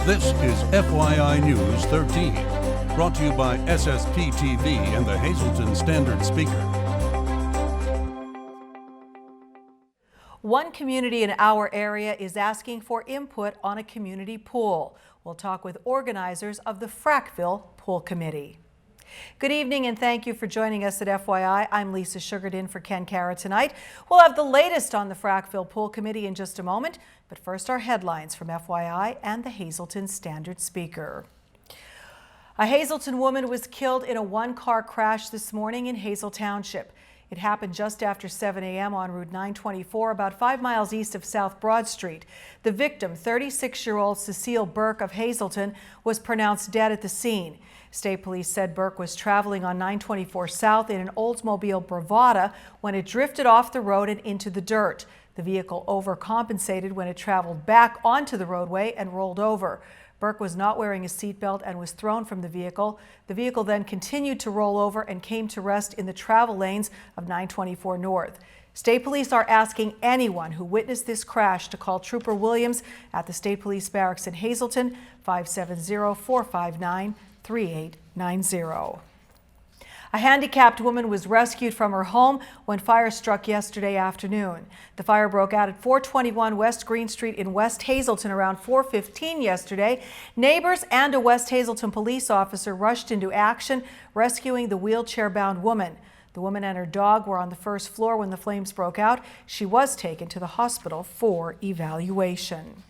This is FYI News 13, brought to you by SSPTV and the Hazleton Standard Speaker. One community in our area is asking for input on a community pool. We'll talk with organizers of the Frackville Pool Committee. Good evening and thank you for joining us at FYI. I'm Lisa Sugared in for Ken Cara tonight. We'll have the latest on the Frackville Pool Committee in just a moment, but first our headlines from FYI and the Hazleton Standard Speaker. A Hazleton woman was killed in a one-car crash this morning in Hazel Township. It happened just after 7 a.m. on Route 924, about 5 miles east of South Broad Street. The victim, 36-year-old Cecile Burke of Hazleton, was pronounced dead at the scene. State police said Burke was traveling on 924 South in an Oldsmobile Bravada when it drifted off the road and into the dirt. The vehicle overcompensated when it traveled back onto the roadway and rolled over. Burke was not wearing a seatbelt and was thrown from the vehicle. The vehicle then continued to roll over and came to rest in the travel lanes of 924 North. State police are asking anyone who witnessed this crash to call Trooper Williams at the State Police Barracks in Hazleton, 570-459-3890. A handicapped woman was rescued from her home when fire struck yesterday afternoon. The fire broke out at 421 West Green Street in West Hazleton around 4:15 yesterday. Neighbors and a West Hazleton police officer rushed into action, rescuing the wheelchair-bound woman. The woman and her dog were on the first floor when the flames broke out. She was taken to the hospital for evaluation.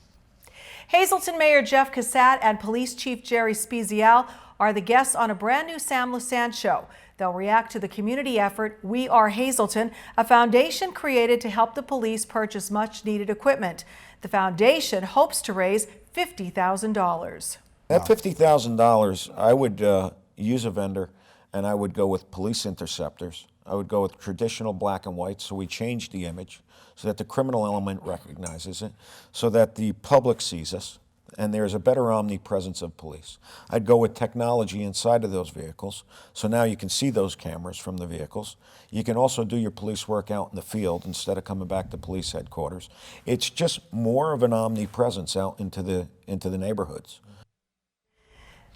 Hazleton Mayor Jeff Cassatt and Police Chief Jerry Spezial are the guests on a brand new Sam Lassant show. They'll react to the community effort We Are Hazleton, a foundation created to help the police purchase much-needed equipment. The foundation hopes to raise $50,000. At $50,000, I would use a vendor, and I would go with police interceptors. I would go with traditional black and white, so we change the image so that the criminal element recognizes it, so that the public sees us, and there's a better omnipresence of police. I'd go with technology inside of those vehicles, so now you can see those cameras from the vehicles. You can also do your police work out in the field instead of coming back to police headquarters. It's just more of an omnipresence out into the neighborhoods.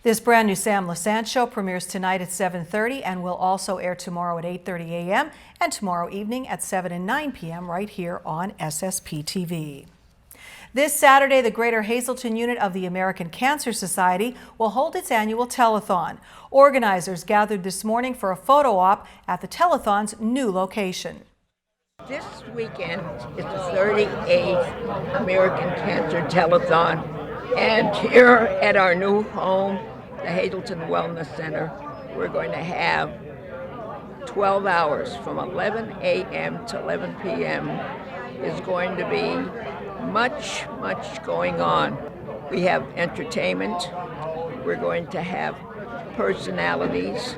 This brand new Sam Lassant show premieres tonight at 7:30 and will also air tomorrow at 8:30 a.m. and tomorrow evening at 7 and 9 p.m. right here on SSPTV. This Saturday, the Greater Hazleton unit of the American Cancer Society will hold its annual telethon. Organizers gathered this morning for a photo op at the telethon's new location. This weekend is the 38th American Cancer Telethon, and here at our new home, the Hazleton Wellness Center, we're going to have 12 hours from 11 a.m. to 11 p.m. is going to be much going on. We have entertainment, we're going to have personalities,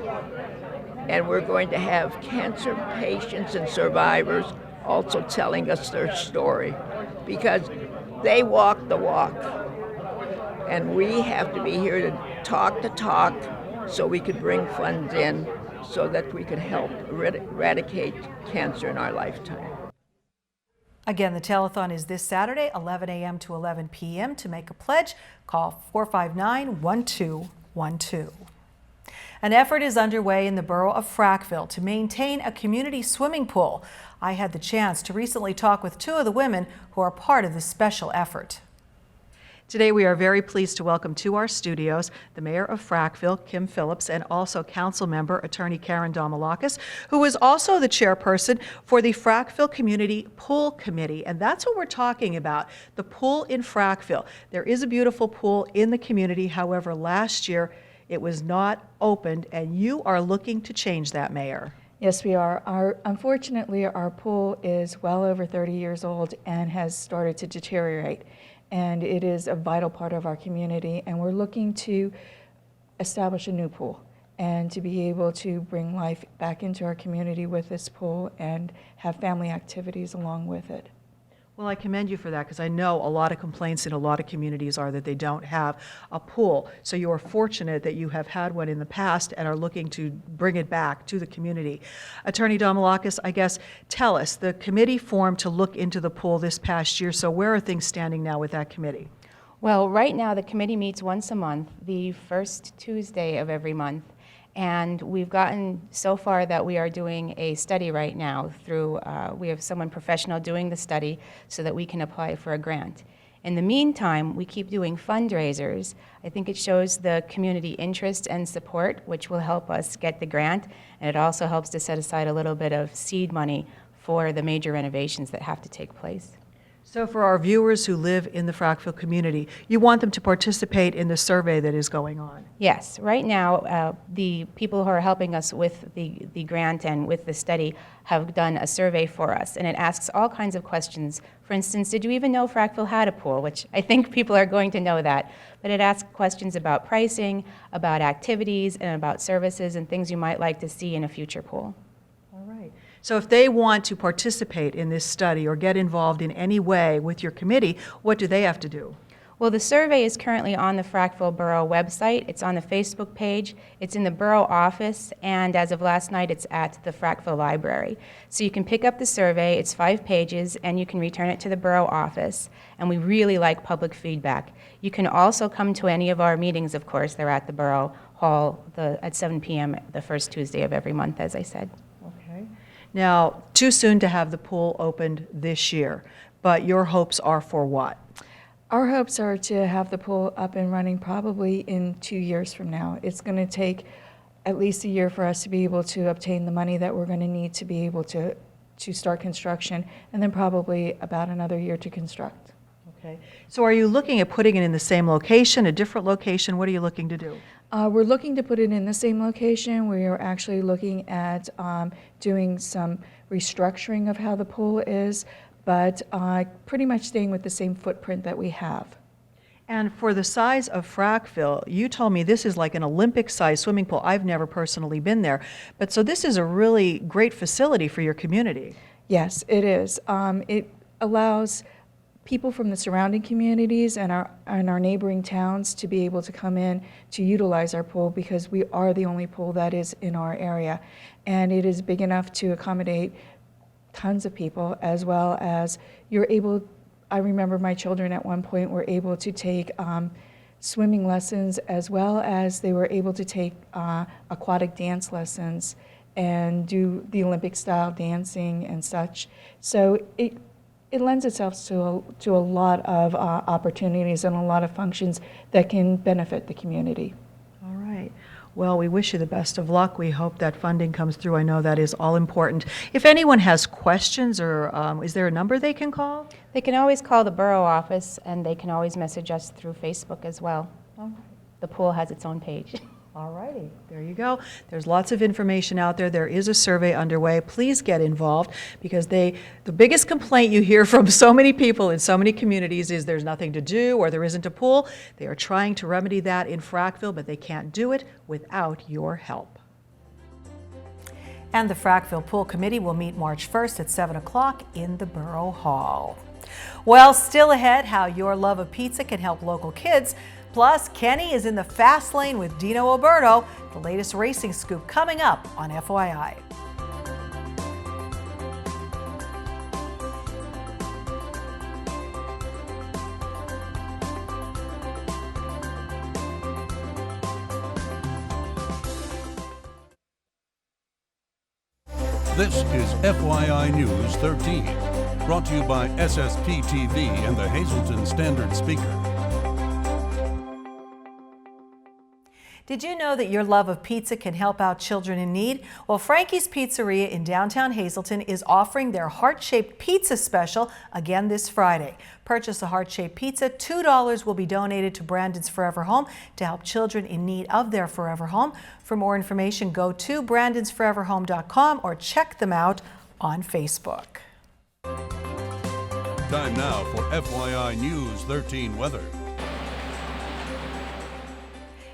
and we're going to have cancer patients and survivors also telling us their story, because they walk the walk, and we have to be here to talk so we could bring funds in so that we could help eradicate cancer in our lifetime. Again, the telethon is this Saturday, 11 a.m. to 11 p.m. To make a pledge, call 459-1212. An effort is underway in the borough of Frackville to maintain a community swimming pool. I had the chance to recently talk with two of the women who are part of this special effort. Today we are very pleased to welcome to our studios the Mayor of Frackville, Kim Phillips, and also Council Member Attorney Karen Domalakis, who is also the chairperson for the Frackville Community Pool Committee. And that's what we're talking about, the pool in Frackville. There is a beautiful pool in the community. However, last year it was not opened, and you are looking to change that, Mayor. Yes, we are. Unfortunately, our pool is well over 30 years old and has started to deteriorate. And it is a vital part of our community, and we're looking to establish a new pool and to be able to bring life back into our community with this pool and have family activities along with it. Well, I commend you for that, because I know a lot of complaints in a lot of communities are that they don't have a pool. So you are fortunate that you have had one in the past and are looking to bring it back to the community. Attorney Domalakis, I guess, tell us, the committee formed to look into the pool this past year, so where are things standing now with that committee? Well, right now the committee meets once a month, the first Tuesday of every month, and we've gotten so far that we are doing a study right now through, we have someone professional doing the study so that we can apply for a grant. In the meantime, we keep doing fundraisers. I think it shows the community interest and support, which will help us get the grant, and it also helps to set aside a little bit of seed money for the major renovations that have to take place. So for our viewers who live in the Frackville community, you want them to participate in the survey that is going on? Yes. Right now, the people who are helping us with the grant and with the study have done a survey for us, and it asks all kinds of questions. For instance, did you even know Frackville had a pool? Which I think people are going to know that. But it asks questions about pricing, about activities, and about services and things you might like to see in a future pool. All right. So if they want to participate in this study or get involved in any way with your committee, what do they have to do? Well, the survey is currently on the Frackville Borough website. It's on the Facebook page. It's in the borough office, and as of last night, it's at the Frackville Library. So you can pick up the survey. It's 5 pages, and you can return it to the borough office, and we really like public feedback. You can also come to any of our meetings, of course. They're at the Borough Hall at 7 p.m. the first Tuesday of every month, as I said. Okay. Now, too soon to have the pool opened this year, but your hopes are for what? Our hopes are to have the pool up and running probably in 2 years from now. It's going to take at least a year for us to be able to obtain the money that we're going to need to be able to start construction, and then probably about another year to construct. Okay. So are you looking at putting it in the same location, a different location? What are you looking to do? We're looking to put it in the same location. We are actually looking at doing some restructuring of how the pool is, but pretty much staying with the same footprint that we have. And for the size of Frackville, you told me this is like an Olympic-sized swimming pool. I've never personally been there. But so this is a really great facility for your community. Yes, it is. It allows people from the surrounding communities and our neighboring towns to be able to come in to utilize our pool because we are the only pool that is in our area. And it is big enough to accommodate tons of people, as well as you're able, I remember my children at one point were able to take swimming lessons, as well as they were able to take aquatic dance lessons and do the Olympic style dancing and such. So it lends itself to a lot of opportunities and a lot of functions that can benefit the community. All right. Well, we wish you the best of luck. We hope that funding comes through. I know that is all important. If anyone has questions, or is there a number they can call? They can always call the borough office, and they can always message us through Facebook as well. Oh. The pool has its own page. All righty, there you go. There's lots of information out there. There is a survey underway. Please get involved, because the biggest complaint you hear from so many people in so many communities is there's nothing to do or there isn't a pool. They are trying to remedy that in Frackville, but they can't do it without your help. And the Frackville Pool Committee will meet March 1st at 7 o'clock in the Borough Hall. Well, still ahead, how your love of pizza can help local kids. Plus, Kenny is in the fast lane with Dino Alberto. The latest racing scoop coming up on FYI. This is FYI News 13, brought to you by SSPTV and the Hazleton Standard Speaker. Did you know that your love of pizza can help out children in need? Well, Frankie's Pizzeria in downtown Hazleton is offering their heart-shaped pizza special again this Friday. Purchase a heart-shaped pizza, $2 will be donated to Brandon's Forever Home to help children in need of their forever home. For more information, go to brandonsforeverhome.com or check them out on Facebook. Time now for FYI News 13 weather.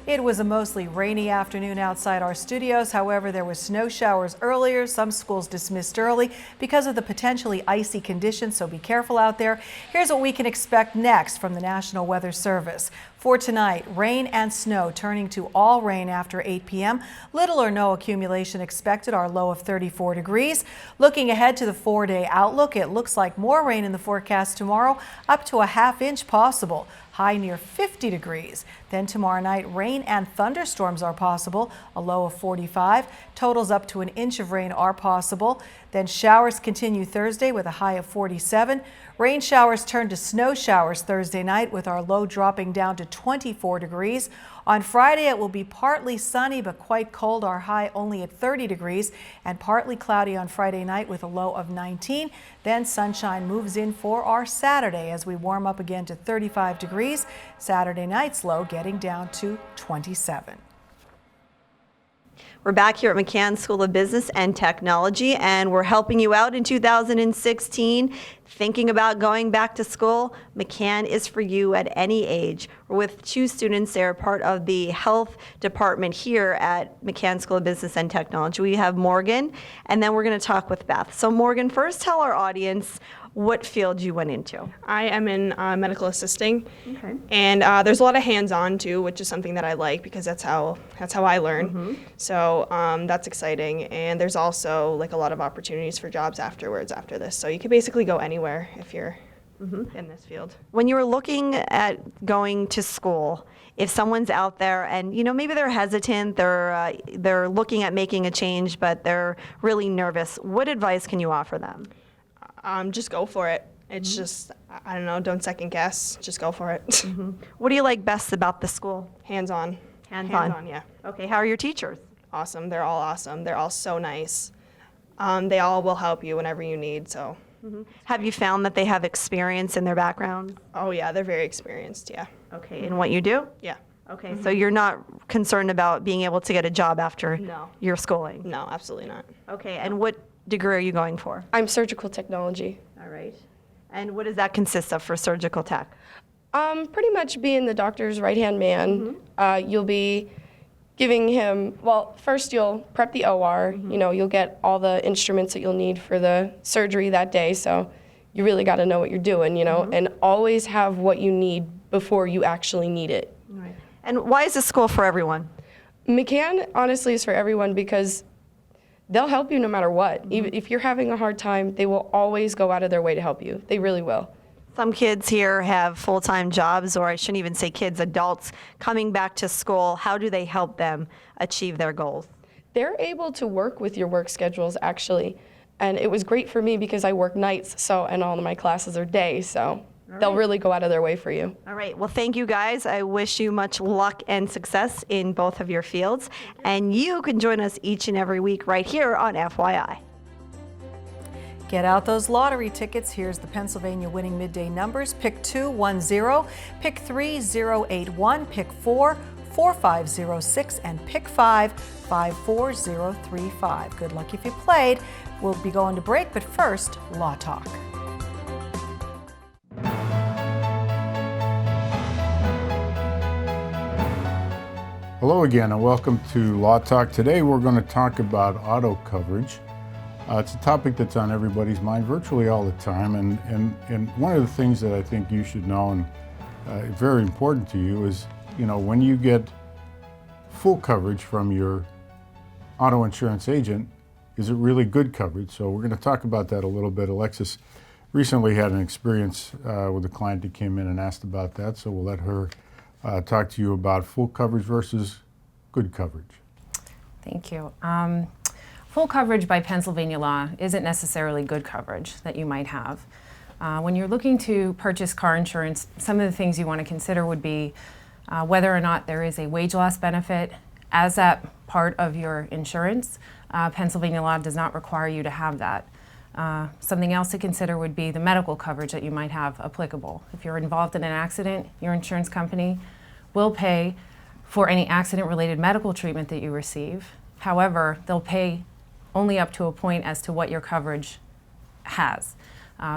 It was a mostly rainy afternoon outside our studios. However, there were snow showers earlier. Some schools dismissed early because of the potentially icy conditions, so be careful out there. Here's what we can expect next from the National Weather Service. For tonight, rain and snow turning to all rain after 8 p.m. Little or no accumulation expected, our low of 34 degrees. Looking ahead to the 4-day outlook, it looks like more rain in the forecast tomorrow, up to a ½ inch possible. high near 50 degrees. Then tomorrow night, rain and thunderstorms are possible, a low of 45. Totals up to an inch of rain are possible. Then showers continue Thursday with a high of 47. Rain showers turn to snow showers Thursday night with our low dropping down to 24 degrees. On Friday, it will be partly sunny but quite cold, our high only at 30 degrees, and partly cloudy on Friday night with a low of 19. Then sunshine moves in for our Saturday as we warm up again to 35 degrees. Saturday night's low getting down to 27. We're back here at McCann School of Business and Technology, and we're helping you out in 2016. Thinking about going back to school, McCann is for you at any age. We're with 2 students. They're part of the health department here at McCann School of Business and Technology. We have Morgan, and then we're going to talk with Beth. So Morgan, first tell our audience what field you went into. I am in medical assisting, Okay. and there's a lot of hands-on too, which is something that I like because that's how I learn. So that's exciting, and there's also like a lot of opportunities for jobs afterwards after this. So you could basically go anywhere if you're in this field. When you were looking at going to school, if someone's out there and maybe they're hesitant, they're looking at making a change, but they're really nervous, what advice can you offer them? Just go for it. It's just, I don't know, don't second guess. Just go for it. What do you like best about the school? Hands-on. Hands-on. Hands-on, yeah. Okay, how are your teachers? Awesome. They're all awesome. They're all so nice. They all will help you whenever you need, so. Have you found that they have experience in their background? Oh yeah, they're very experienced, yeah. Okay, in what you do? Yeah. Okay, so you're not concerned about being able to get a job after No. your schooling? No, absolutely not. Okay, and what degree are you going for? I'm surgical technology. All right. And what does that consist of for surgical tech? Pretty much being the doctor's right-hand man. You'll be giving him, well, first you'll prep the OR, you'll get all the instruments that you'll need for the surgery that day, so you really got to know what you're doing, and always have what you need before you actually need it. Right. And why is this school for everyone? McCann, honestly, is for everyone because they'll help you no matter what. Even if you're having a hard time, they will always go out of their way to help you. They really will. Some kids here have full-time jobs, or I shouldn't even say kids, adults coming back to school. How do they help them achieve their goals? They're able to work with your work schedules, actually. And it was great for me because I work nights, and all of my classes are day, so they'll really go out of their way for you. All right. Well, thank you, guys. I wish you much luck and success in both of your fields. And you can join us each and every week right here on FYI. Get out those lottery tickets. Here's the Pennsylvania winning midday numbers. Pick 2, 1, 0. Pick 3, 0, 8, 1. Pick 4, 4, 5, 0, 6. And pick 5, 5, 4, 0, 3, 5. Good luck if you played. We'll be going to break, but first, Law Talk. Hello again and welcome to Law Talk. Today we're going to talk about auto coverage. It's a topic that's on everybody's mind virtually all the time, and one of the things that I think you should know and very important to you is, when you get full coverage from your auto insurance agent, is it really good coverage? So we're going to talk about that a little bit. Alexis recently had an experience with a client that came in and asked about that, so we'll let her talk to you about full coverage versus good coverage. Thank you. Full coverage by Pennsylvania law isn't necessarily good coverage that you might have. When you're looking to purchase car insurance, some of the things you want to consider would be whether or not there is a wage loss benefit as that part of your insurance. Pennsylvania law does not require you to have that. Something else to consider would be the medical coverage that you might have applicable. If you're involved in an accident, your insurance company will pay for any accident-related medical treatment that you receive. However, they'll pay only up to a point as to what your coverage has.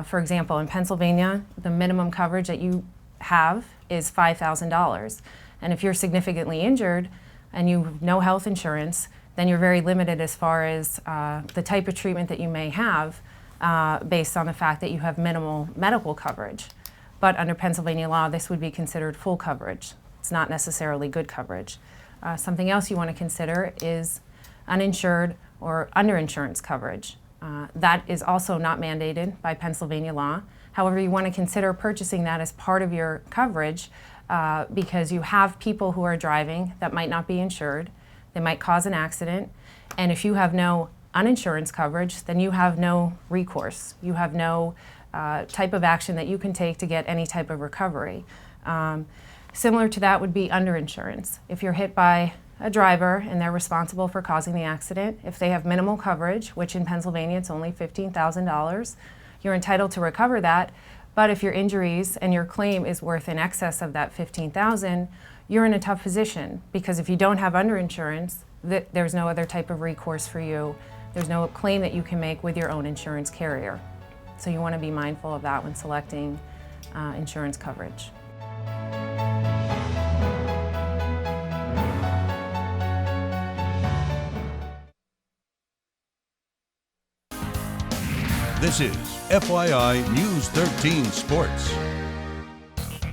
For example, in Pennsylvania, the minimum coverage that you have is $5,000. And if you're significantly injured and you have no health insurance, then you're very limited as far as the type of treatment that you may have based on the fact that you have minimal medical coverage. But under Pennsylvania law, this would be considered full coverage. It's not necessarily good coverage. Something else you want to consider is uninsured or underinsurance coverage. That is also not mandated by Pennsylvania law. However, you want to consider purchasing that as part of your coverage because you have people who are driving that might not be insured. They might cause an accident. And if you have no uninsurance coverage, then you have no recourse. You have no type of action that you can take to get any type of recovery. Similar to that would be underinsurance. If you're hit by a driver and they're responsible for causing the accident, if they have minimal coverage, which in Pennsylvania it's only $15,000, you're entitled to recover that. But if your injuries and your claim is worth in excess of that $15,000, you're in a tough position because if you don't have underinsurance, there's no other type of recourse for you. There's no claim that you can make with your own insurance carrier. So you want to be mindful of that when selecting insurance coverage. This is FYI News 13 Sports.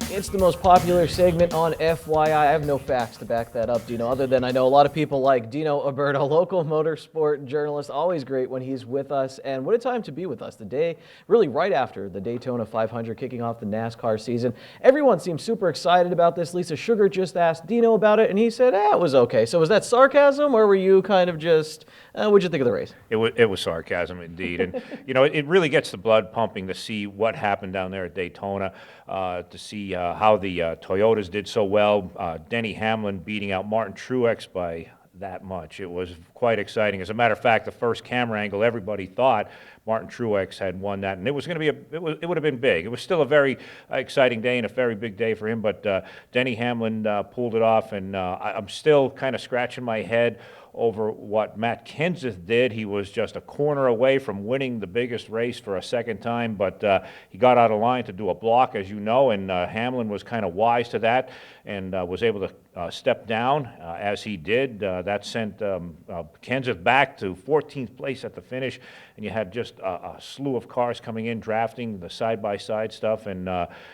It's the most popular segment on FYI. I have no facts to back that up, Dino, other than I know a lot of people like Dino Alberto, local motorsport journalist, always great when he's with us. And what a time to be with us. The day, really right after the Daytona 500 kicking off the NASCAR season. Everyone seems super excited about this. Lisa Sugar just asked Dino about it, and he said, it was okay. So was that sarcasm, or were you kind of just, what'd you think of the race? It was sarcasm indeed. And, you know, it really gets the blood pumping to see what happened down there at Daytona, to see how the Toyotas did so well. Denny Hamlin beating out Martin Truex by that much. It was quite exciting. As a matter of fact, the first camera angle, everybody thought Martin Truex had won that, and it was going to be it would have been big. It was still a very exciting day and a very big day for him, but Denny Hamlin pulled it off, and I'm still kind of scratching my head over what Matt Kenseth did. He was just a corner away from winning the biggest race for a second time, but he got out of line to do a block, as you know, and Hamlin was kind of wise to that and was able to step down as he did. That sent Kenseth back to 14th place at the finish, and you had just a slew of cars coming in, drafting the side-by-side stuff, and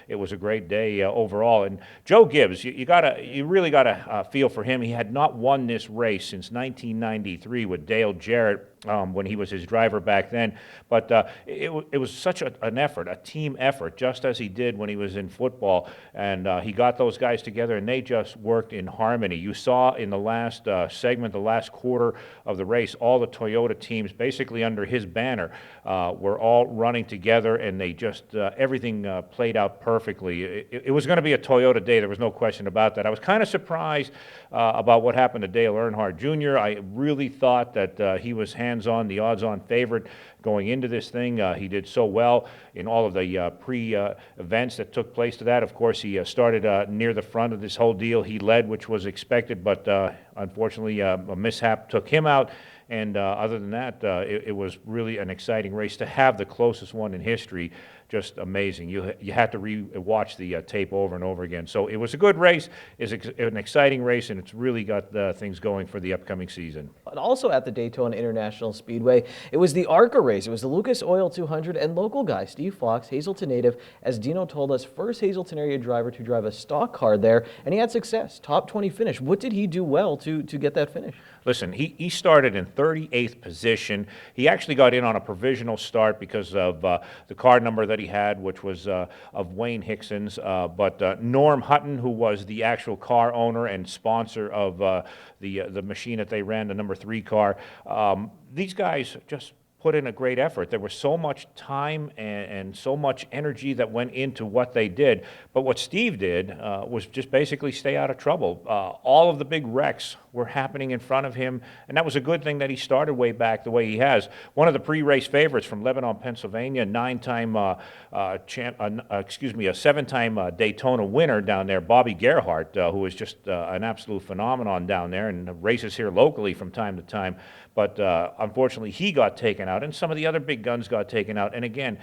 it was a great day overall. And Joe Gibbs, you really gotta feel for him. He had not won this race since 1993 with Dale Jarrett when he was his driver back then. But it was such an effort, a team effort, just as he did when he was in football. And he got those guys together, and they just worked in harmony. You saw in the last segment, the last quarter of the race, all the Toyota teams, basically under his banner, were all running together, and they just, everything played out perfectly. It was going to be a Toyota day. There was no question about that. I was kind of surprised about what happened to Dale Earnhardt Jr. I really thought that he was hands-on, the odds-on favorite going into this thing. He did so well in all of the pre-events that took place to that. Of course, he started near the front of this whole deal. He led, which was expected, but unfortunately a mishap took him out. And other than that, it was really an exciting race to have the closest one in history. Just amazing. You had to watch the tape over and over again. So it was a good race. It's an exciting race, and it's really got things going for the upcoming season. And also at the Daytona International Speedway, it was the ARCA race. It was the Lucas Oil 200, and local guy Steve Fox, Hazleton native, as Dino told us, first Hazleton area driver to drive a stock car there, and he had success. Top 20 finish. What did he do well to get that finish? Listen, he started in 38th position. He actually got in on a provisional start because of the car number that he had, which was of Wayne Hickson's. But Norm Hutton, who was the actual car owner and sponsor of the machine that they ran, the number 3 car, these guys just put in a great effort. There was so much time and so much energy that went into what they did. But what Steve did was just basically stay out of trouble. All of the big wrecks were happening in front of him, and that was a good thing that he started way back the way he has. One of the pre-race favorites from Lebanon, Pennsylvania, a 7-time Daytona winner down there, Bobby Gerhardt, who is just an absolute phenomenon down there and races here locally from time to time. But unfortunately, he got taken out, and some of the other big guns got taken out. And again,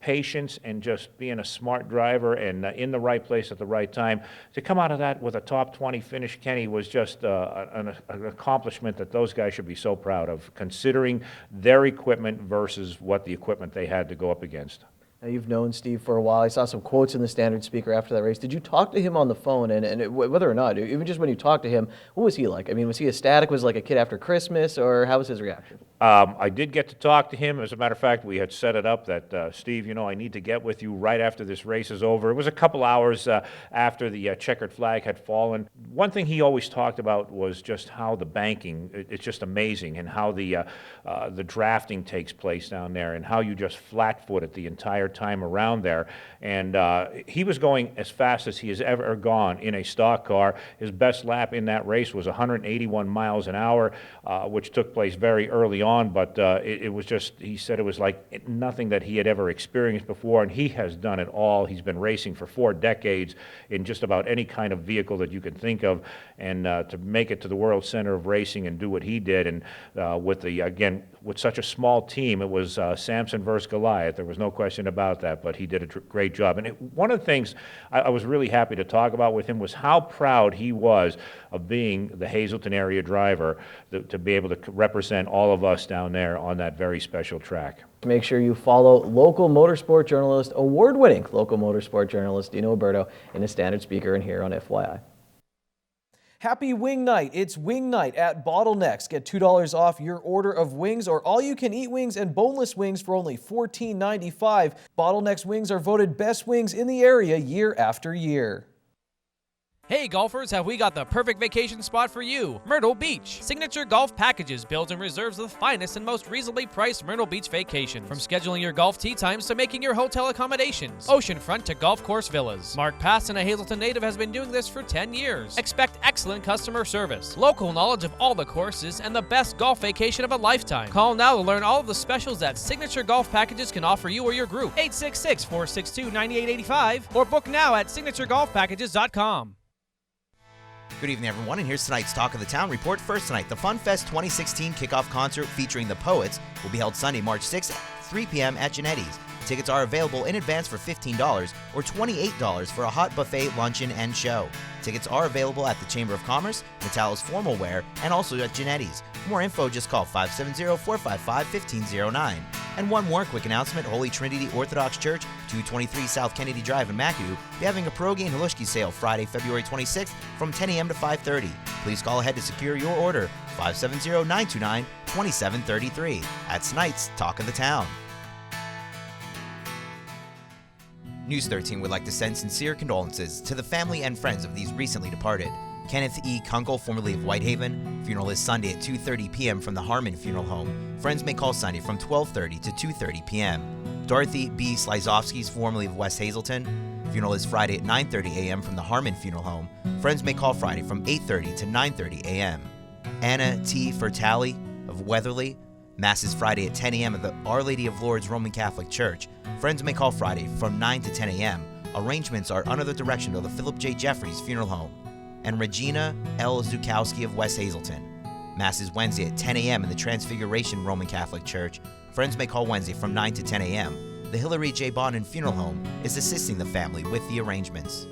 patience and just being a smart driver and in the right place at the right time. To come out of that with a top 20 finish, Kenny, was just an accomplishment that those guys should be so proud of, considering their equipment versus what the equipment they had to go up against. Now, you've known Steve for a while. I saw some quotes in the Standard Speaker after that race. Did you talk to him on the phone? And whether or not, even just when you talked to him, what was he like? I mean, was he ecstatic? Was he like a kid after Christmas, or how was his reaction? I did get to talk to him. As a matter of fact, we had set it up that, Steve, you know, I need to get with you right after this race is over. It was a couple hours after the checkered flag had fallen. One thing he always talked about was just how the banking, it's just amazing, and how the drafting takes place down there, and how you just flat-foot it the entire time around there. And he was going as fast as he has ever gone in a stock car. His best lap in that race was 181 miles an hour, which took place very early on, but it was just, he said it was like nothing that he had ever experienced before, and he has done it all. He's been racing for 4 decades in just about any kind of vehicle that you can think of, and to make it to the World Center of Racing and do what he did, and with such a small team, it was Samson versus Goliath. There was no question about that, but he did a great job. And one of the things I was really happy to talk about with him was how proud he was of being the Hazleton area driver, to be able to represent all of us down there on that very special track. Make sure you follow local motorsport journalist, award-winning local motorsport journalist Dino Alberto in a standard speaker and here on FYI. Happy Wing Night. It's Wing Night at Bottlenecks. Get $2 off your order of wings or all-you-can-eat wings and boneless wings for only $14.95. Bottlenecks wings are voted best wings in the area year after year. Hey golfers, have we got the perfect vacation spot for you? Myrtle Beach. Signature Golf Packages builds and reserves the finest and most reasonably priced Myrtle Beach vacations. From scheduling your golf tee times to making your hotel accommodations. Oceanfront to golf course villas. Mark Passon, a Hazleton native, has been doing this for 10 years. Expect excellent customer service, local knowledge of all the courses, and the best golf vacation of a lifetime. Call now to learn all of the specials that Signature Golf Packages can offer you or your group. 866-462-9885 or book now at signaturegolfpackages.com. Good evening, everyone, and here's tonight's Talk of the Town report. First tonight, the Fun Fest 2016 kickoff concert featuring the Poets will be held Sunday, March 6th at 3 p.m. at Genetti's. Tickets are available in advance for $15 or $28 for a hot buffet, luncheon, and show. Tickets are available at the Chamber of Commerce, Metallo's Formal Wear, and also at Genetti's. For more info, just call 570-455-1509. And one more quick announcement, Holy Trinity Orthodox Church, 223 South Kennedy Drive in McAdoo, will be having a Pierogi and Halushki sale Friday, February 26th from 10 a.m. to 5:30. Please call ahead to secure your order, 570-929-2733. That's tonight's Talk of the Town. News 13 would like to send sincere condolences to the family and friends of these recently departed. Kenneth E. Kunkel, formerly of Whitehaven. Funeral is Sunday at 2:30 p.m. from the Harmon Funeral Home. Friends may call Sunday from 12:30 to 2:30 p.m. Dorothy B. Slizovsky, formerly of West Hazleton. Funeral is Friday at 9:30 a.m. from the Harmon Funeral Home. Friends may call Friday from 8:30 to 9:30 a.m. Anna T. Fertali of Weatherly. Mass is Friday at 10 a.m. at the Our Lady of Lourdes Roman Catholic Church. Friends may call Friday from 9 to 10 a.m. Arrangements are under the direction of the Philip J. Jeffries Funeral Home. And Regina L. Zukowski of West Hazleton. Mass is Wednesday at 10 a.m. in the Transfiguration Roman Catholic Church. Friends may call Wednesday from 9 to 10 a.m. The Hillary J. Bonin Funeral Home is assisting the family with the arrangements.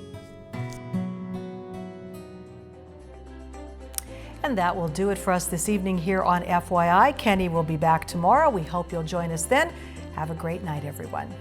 And that will do it for us this evening here on FYI. Kenny will be back tomorrow. We hope you'll join us then. Have a great night, everyone.